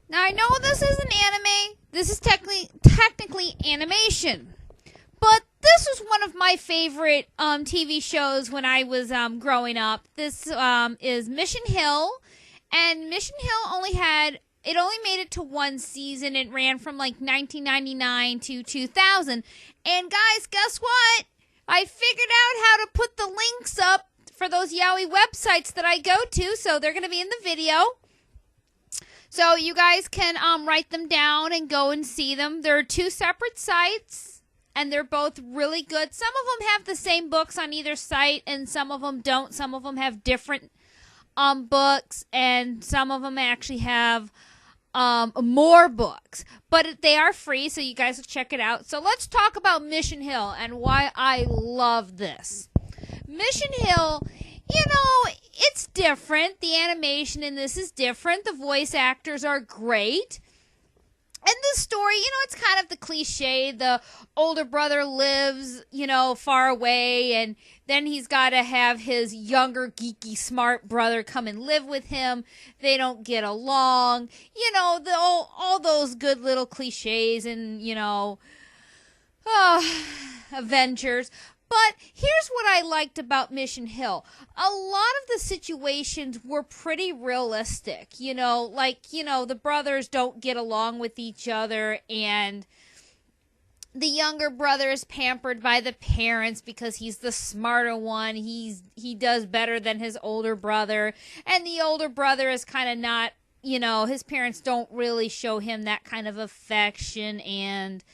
Now I know this is an anime. This is technically animation. But this was one of my favorite TV shows when I was growing up. This is Mission Hill, and Mission Hill only made it to one season. It ran from like 1999 to 2000. And guys, guess what? I figured out how to put the links up for those Yaoi websites that I go to, so they're going to be in the video. So you guys can write them down and go and see them. There are two separate sites, and they're both really good. Some of them have the same books on either site, and some of them don't. Some of them have different books, and some of them actually have more books. But they are free, so you guys will check it out. So let's talk about Mission Hill and why I love this. Mission Hill, it's different. The animation in this is different. The voice actors are great. And this story, it's kind of the cliche. The older brother lives, far away, and then he's got to have his younger, geeky, smart brother come and live with him. They don't get along. All those good little cliches and, Avengers. But here's what I liked about Mission Hill. A lot of the situations were pretty realistic. The brothers don't get along with each other, and the younger brother is pampered by the parents because he's the smarter one. He does better than his older brother. And the older brother is kind of not, his parents don't really show him that kind of affection. And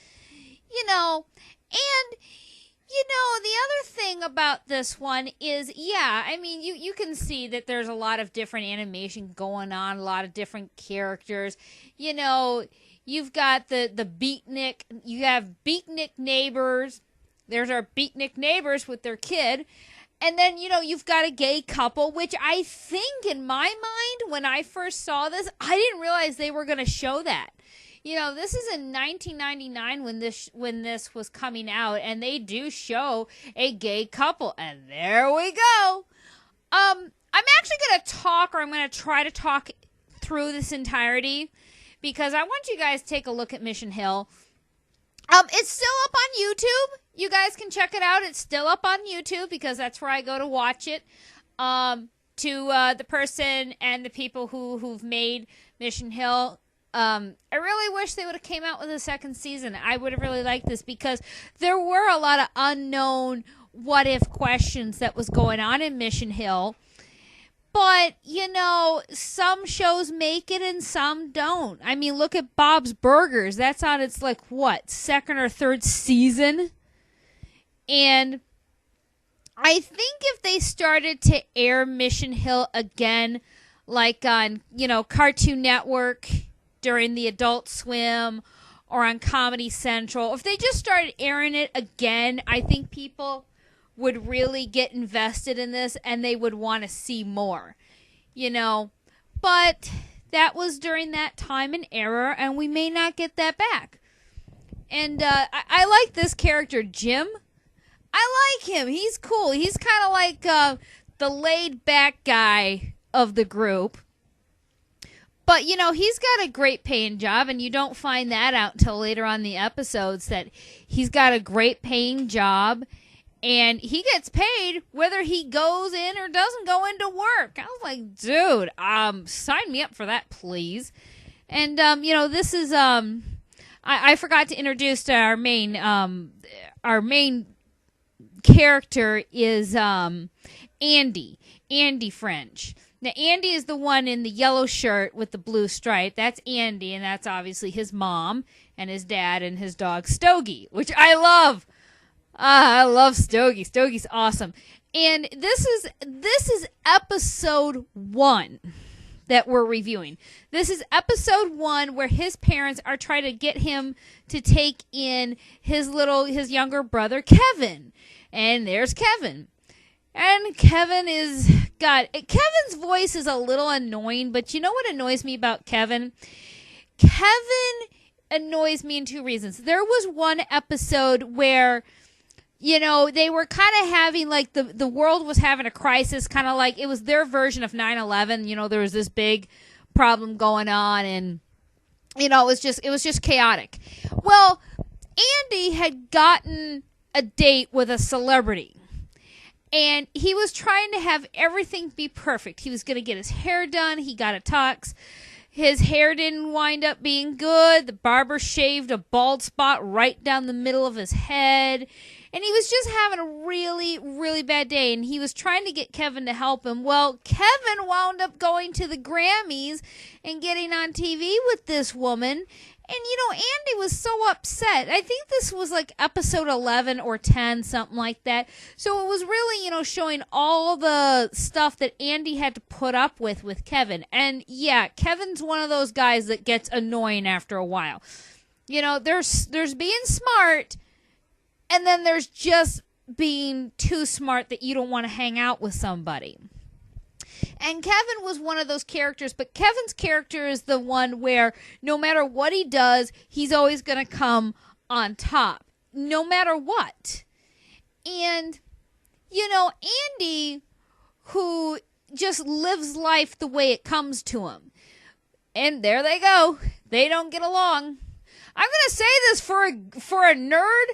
the other thing about this one is, you can see that there's a lot of different animation going on, a lot of different characters. You've got the beatnik, you have beatnik neighbors. There's our beatnik neighbors with their kid. And then, you've got a gay couple, which I think in my mind, when I first saw this, I didn't realize they were going to show that. This is in 1999 when this was coming out, and they do show a gay couple, and there we go. I'm actually going to I'm going to try to talk through this entirety, because I want you guys to take a look at Mission Hill. It's still up on YouTube. You guys can check it out. It's still up on YouTube, because that's where I go to watch it. To the person and the people who've made Mission Hill, I really wish they would have came out with a second season. I would have really liked this, because there were a lot of unknown what-if questions that was going on in Mission Hill. But, some shows make it and some don't. I mean, look at Bob's Burgers. That's on its, second or third season? And I think if they started to air Mission Hill again, like on, Cartoon Network during the Adult Swim or on Comedy Central, if they just started airing it again, I think people would really get invested in this and they would want to see more, But that was during that time and era, and we may not get that back. And I like this character, Jim. I like him. He's cool. He's kind of like the laid-back guy of the group. But, he's got a great paying job, and you don't find that out until later on in the episodes, that he's got a great paying job, and he gets paid whether he goes in or doesn't go into work. I was like, dude, sign me up for that, please. And, this is, I forgot to introduce our main character is Andy French. Now, Andy is the one in the yellow shirt with the blue stripe. That's Andy, and that's obviously his mom and his dad and his dog Stogie, which I love. I love Stogie. Stogie's awesome. And this is episode 1 that we're reviewing. This is episode 1 where his parents are trying to get him to take in his younger brother Kevin. And there's Kevin. And Kevin's voice is a little annoying, but you know what annoys me about Kevin? Kevin annoys me in 2 reasons. There was one episode where, they were kind of having, the world was having a crisis, kind of like it was their version of 9/11. There was this big problem going on, and it was just chaotic. Well, Andy had gotten a date with a celebrity. And he was trying to have everything be perfect. He was going to get his hair done. He got a tux. His hair didn't wind up being good. The barber shaved a bald spot right down the middle of his head. And he was just having a really, really bad day. And he was trying to get Kevin to help him. Well, Kevin wound up going to the Grammys and getting on TV with this woman. And, Andy was so upset. I think this was like episode 11 or 10, something like that. So it was really, showing all the stuff that Andy had to put up with Kevin. And, yeah, Kevin's one of those guys that gets annoying after a while. There's being smart, and then there's just being too smart that you don't want to hang out with somebody. And Kevin was one of those characters, but Kevin's character is the one where no matter what he does, he's always going to come on top, no matter what. And, Andy, who just lives life the way it comes to him. And there they go. They don't get along. I'm going to say this for a nerd.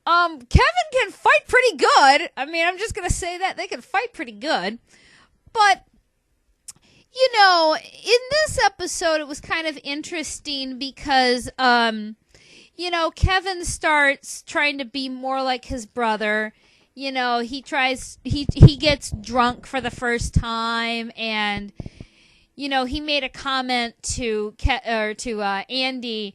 Kevin can fight pretty good. I mean, I'm just going to say that. They can fight pretty good. But, in this episode, it was kind of interesting because, Kevin starts trying to be more like his brother. He gets drunk for the first time, and, he made a comment to Andy,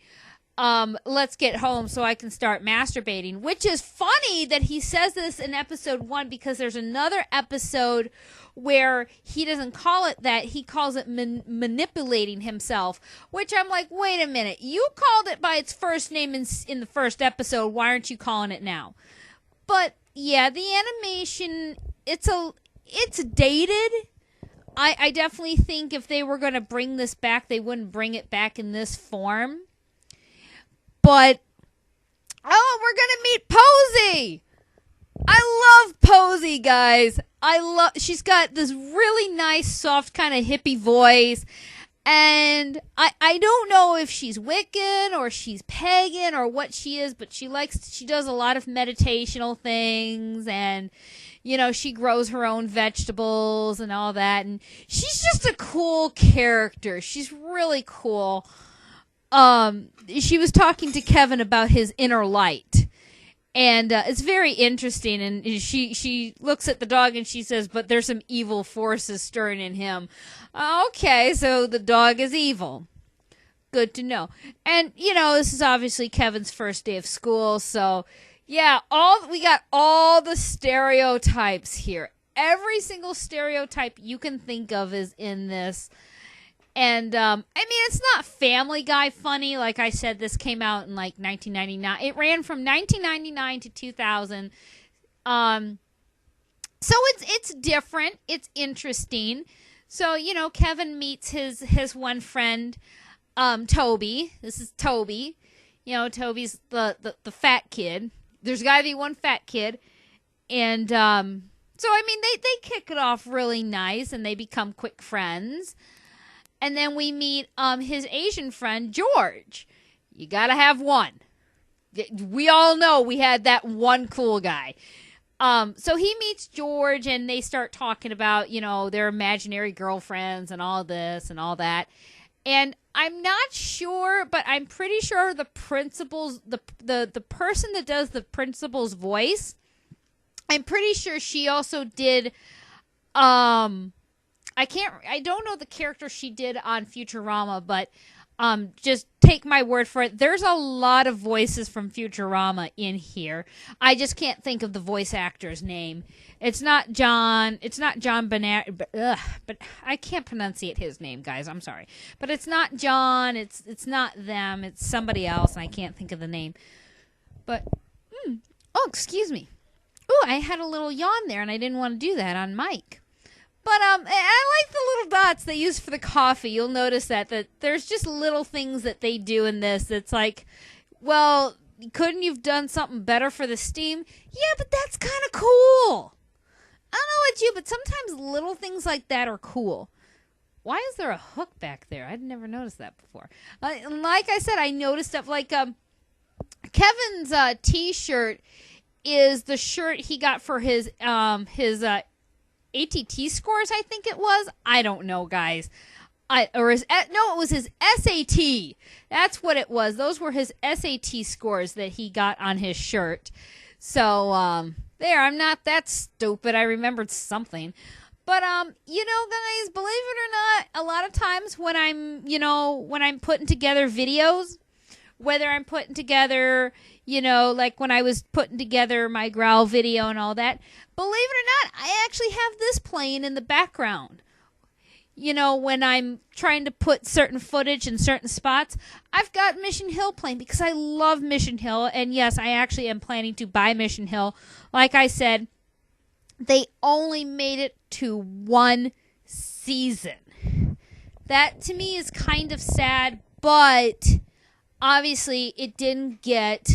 let's get home so I can start masturbating, which is funny that he says this in episode 1 because there's another episode where he doesn't call it that. He calls it manipulating himself, which I'm like, wait a minute. You called it by its first name in the first episode. Why aren't you calling it now? But, yeah, the animation, it's dated. I definitely think if they were going to bring this back, they wouldn't bring it back in this form. But, we're going to meet Posey. I love Posey, guys. She's got this really nice, soft, kind of hippie voice. And I don't know if she's Wiccan or she's pagan or what she is, but she does a lot of meditational things, and, she grows her own vegetables and all that. And she's just a cool character. She's really cool. She was talking to Kevin about his inner light. And it's very interesting, and she looks at the dog and she says, but there's some evil forces stirring in him. Okay, so the dog is evil. Good to know. And, this is obviously Kevin's first day of school, so, yeah, we got all the stereotypes here. Every single stereotype you can think of is in this. And, it's not Family Guy funny. Like I said, this came out in, 1999. It ran from 1999 to 2000. So it's different. It's interesting. So, Kevin meets his one friend, Toby. This is Toby. Toby's the fat kid. There's got to be one fat kid. And, so, they kick it off really nice, and they become quick friends. And then we meet his Asian friend, George. You got to have one. We all know we had that one cool guy. So he meets George, and they start talking about, their imaginary girlfriends and all this and all that. And I'm not sure, but I'm pretty sure the principal's, the person that does the principal's voice, I'm pretty sure she also did, I don't know the character she did on Futurama, but just take my word for it. There's a lot of voices from Futurama in here. I just can't think of the voice actor's name. It's not John Bernard, but I can't pronunciate his name, guys. I'm sorry. But it's not John. It's not them. It's somebody else, and I can't think of the name. But, excuse me. I had a little yawn there, and I didn't want to do that on mic. But I like the little dots they use for the coffee. You'll notice that there's just little things that they do in this. It's like, well, couldn't you've done something better for the steam? Yeah, but that's kind of cool. I don't know about you, but sometimes little things like that are cool. Why is there a hook back there? I'd never noticed that before. Like I said, I noticed stuff like Kevin's T-shirt is the shirt he got for his ATT scores, I think it was. I don't know, guys. It was his SAT. That's what it was. Those were his SAT scores that he got on his shirt. So, there, I'm not that stupid. I remembered something. But, guys, believe it or not, a lot of times when I'm putting together videos, whether I'm putting together, like when I was putting together my growl video and all that, believe it or not, I actually have this playing in the background. When I'm trying to put certain footage in certain spots, I've got Mission Hill playing because I love Mission Hill. And yes, I actually am planning to buy Mission Hill. Like I said, they only made it to one season. That to me is kind of sad, but obviously it didn't get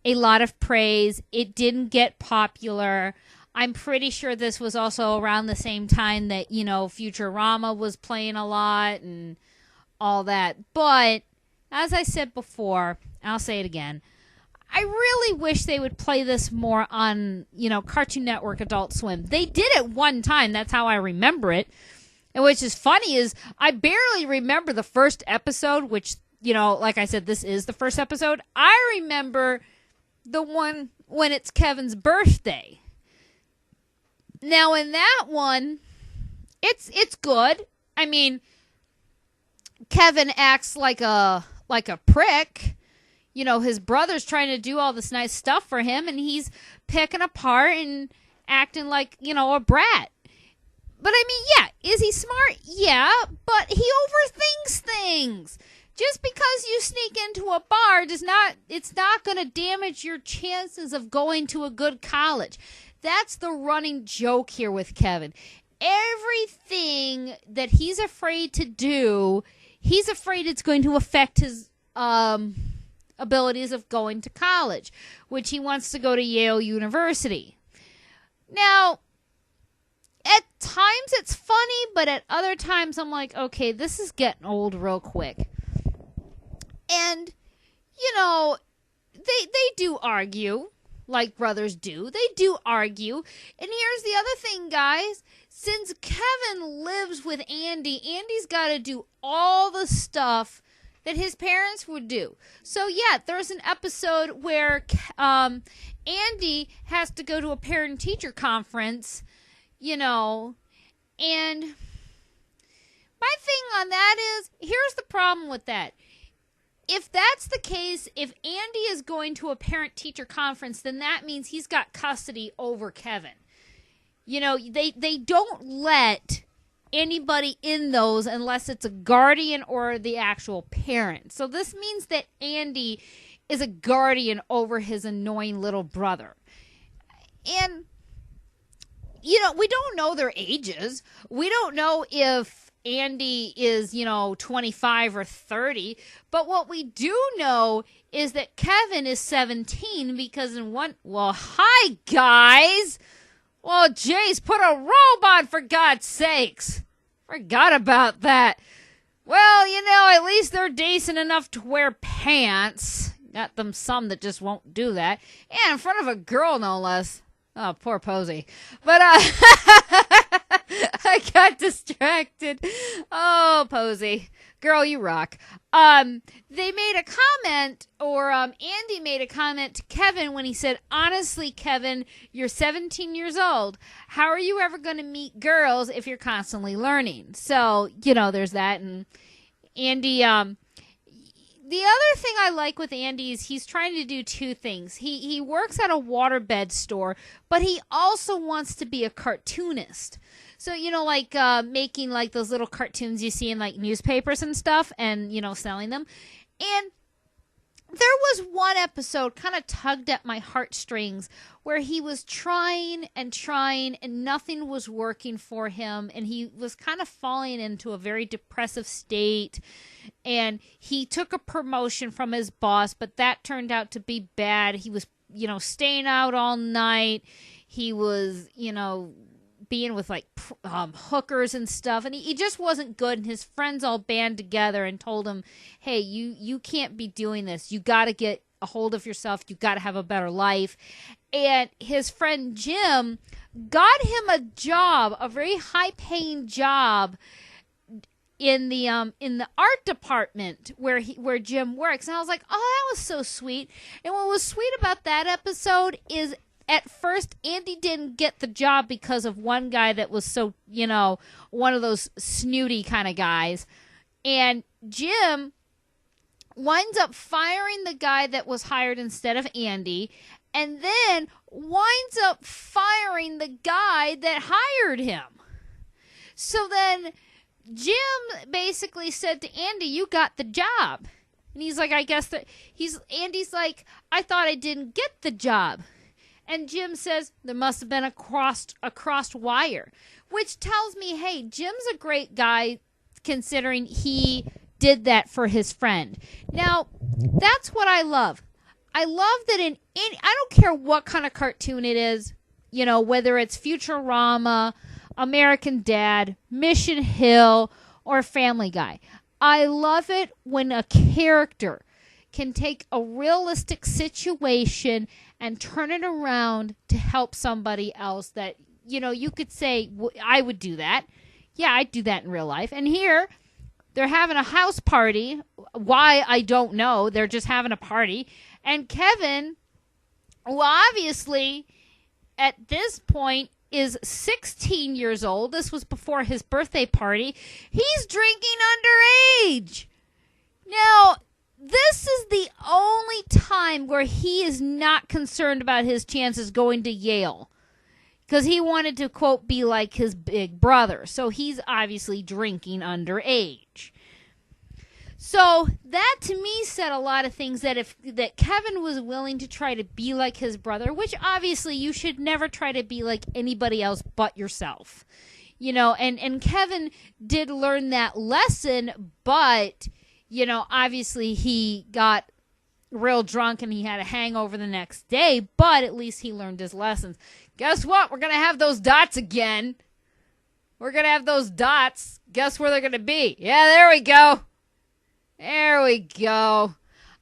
a lot of praise. It didn't get popular. I'm pretty sure this was also around the same time that, Futurama was playing a lot and all that. But, as I said before, I'll say it again, I really wish they would play this more on, Cartoon Network, Adult Swim. They did it one time. That's how I remember it. And which is funny is I barely remember the first episode, which, like I said, this is the first episode. I remember the one when it's Kevin's birthday. Now, in that one, it's good. I mean, Kevin acts like a prick. His brother's trying to do all this nice stuff for him, and he's picking apart and acting like, a brat. But, I mean, yeah, is he smart? Yeah, but he overthinks things. Just because you sneak into a bar it's not going to damage your chances of going to a good college. That's the running joke here with Kevin. Everything that he's afraid to do, he's afraid it's going to affect his abilities of going to college, which he wants to go to Yale University. Now, at times it's funny, but at other times I'm like, okay, this is getting old real quick. And, they do argue. Like brothers do. They do argue. And here's the other thing, guys. Since Kevin lives with Andy, Andy's got to do all the stuff that his parents would do. So, yeah, there's an episode where Andy has to go to a parent-teacher conference, and my thing on that is, here's the problem with that. If that's the case, if Andy is going to a parent-teacher conference, then that means he's got custody over Kevin. They don't let anybody in those unless it's a guardian or the actual parent. So this means that Andy is a guardian over his annoying little brother. And, we don't know their ages. We don't know if Andy is, 25 or 30. But what we do know is that Kevin is 17 because hi, guys. Well, Jace, put a robe on for God's sakes. Forgot about that. Well, at least they're decent enough to wear pants. Got them some that just won't do that. And in front of a girl, no less. Oh, poor Posey. But, I got distracted. Oh, Posey. Girl, you rock. They made a comment, or Andy made a comment to Kevin when he said, honestly, Kevin, you're 17 years old. How are you ever going to meet girls if you're constantly learning? So, there's that. And Andy, the other thing I like with Andy is he's trying to do two things. He works at a waterbed store, but he also wants to be a cartoonist. So, making like those little cartoons you see in like newspapers and stuff and, selling them. And there was one episode kind of tugged at my heartstrings where he was trying and nothing was working for him. And he was kind of falling into a very depressive state. And he took a promotion from his boss, but that turned out to be bad. He was, staying out all night. He was, being with like hookers and stuff, and he just wasn't good. And his friends all band together and told him, "Hey, you can't be doing this. You got to get a hold of yourself. You got to have a better life." And his friend Jim got him a job, a very high-paying job in the art department where Jim works. And I was like, oh, that was so sweet. And what was sweet about that episode is at first Andy didn't get the job because of one guy that was so, one of those snooty kind of guys. And Jim winds up firing the guy that was hired instead of Andy, and then winds up firing the guy that hired him. So then Jim basically said to Andy, "You got the job." And he's like, Andy's like, "I thought I didn't get the job." And Jim says, "There must have been a crossed wire," which tells me, hey, Jim's a great guy considering he did that for his friend. Now, that's what I love. I love that I don't care what kind of cartoon it is, whether it's Futurama, American Dad, Mission Hill, or Family Guy. I love it when a character can take a realistic situation and turn it around to help somebody else that, you could say, I would do that. Yeah, I'd do that in real life. And here, they're having a house party. Why, I don't know. They're just having a party. And Kevin, well, obviously, at this point, is 16 years old. This was before his birthday party. He's drinking underage. Now, this is the only time where he is not concerned about his chances going to Yale, because he wanted to, quote, be like his big brother. So he's obviously drinking underage. So that to me said a lot of things, that Kevin was willing to try to be like his brother, which obviously you should never try to be like anybody else but yourself. And Kevin did learn that lesson, but, obviously he got real drunk and he had a hangover the next day, but at least he learned his lessons. Guess what? We're going to have those dots again. We're going to have those dots. Guess where they're going to be? Yeah, there we go. There we go.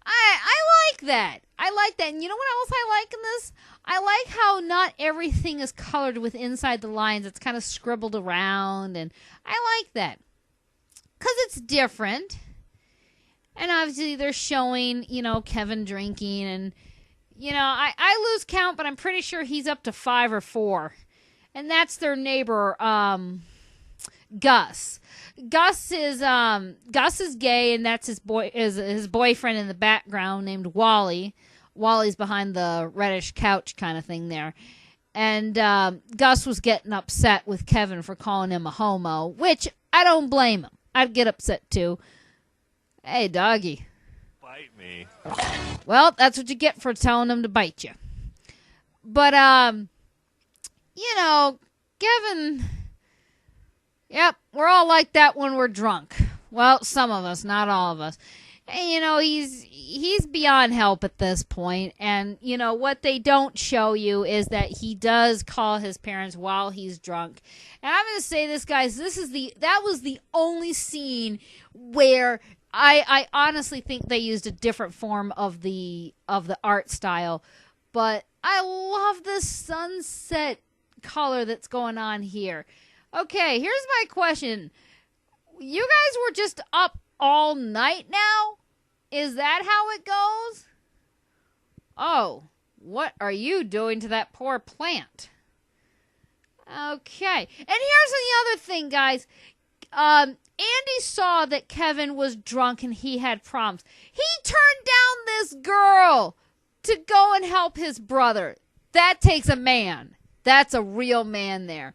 I like that. I like that. And you know what else I like in this? I like how not everything is colored with inside the lines. It's kind of scribbled around, and I like that because it's different. And obviously they're showing, Kevin drinking, and, I lose count, but I'm pretty sure he's up to 5 or 4. And that's their neighbor, Gus. Gus is gay, and that's his boyfriend in the background named Wally. Wally's behind the reddish couch kind of thing there. And Gus was getting upset with Kevin for calling him a homo, which I don't blame him. I'd get upset too. Hey, doggy. Bite me. Well, that's what you get for telling him to bite you. But, Kevin... Yep, we're all like that when we're drunk. Well, some of us, not all of us. And, he's beyond help at this point. And, what they don't show you is that he does call his parents while he's drunk. And I'm going to say this, guys, that was the only scene where I honestly think they used a different form of the art style. But I love this sunset color that's going on here. Okay, here's my question. You guys were just up all night now? Is that how it goes? Oh, what are you doing to that poor plant? Okay, and here's the other thing, guys. Andy saw that Kevin was drunk and he had problems. He turned down this girl to go and help his brother. That takes a man. That's a real man there.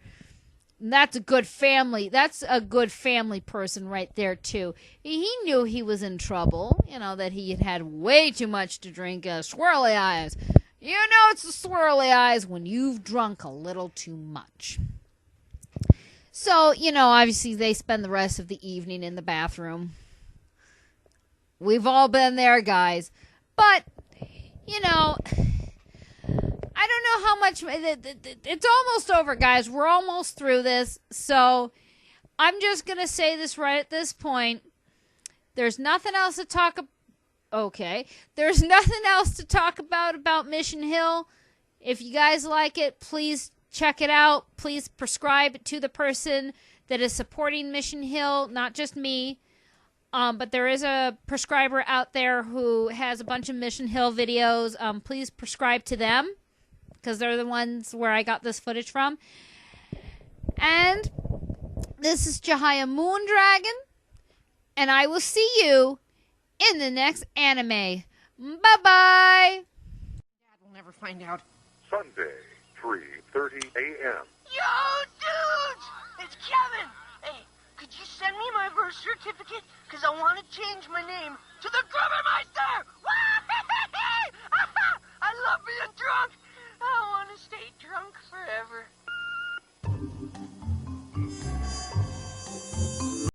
That's a good family. That's a good family person right there, too. He knew he was in trouble, that he had had way too much to drink. Swirly eyes. It's the swirly eyes when you've drunk a little too much. So, obviously they spend the rest of the evening in the bathroom. We've all been there, guys. But, I don't know how much. It's almost over, guys. We're almost through this. So I'm just going to say this right at this point. There's nothing else to talk about. Okay. There's nothing else to talk about Mission Hill. If you guys like it, please check it out. Please prescribe it to the person that is supporting Mission Hill, not just me. But there is a prescriber out there who has a bunch of Mission Hill videos. Please prescribe to them because they're the ones where I got this footage from. And this is Jahia Moondragon, and I will see you in the next anime. Bye-bye. Dad will never find out. Sunday, 3:30 a.m. Yo, dudes! It's Kevin! Hey, could you send me my birth certificate? Because I want to change my name to the Grubermeister! I love being drunk! I want to stay drunk forever.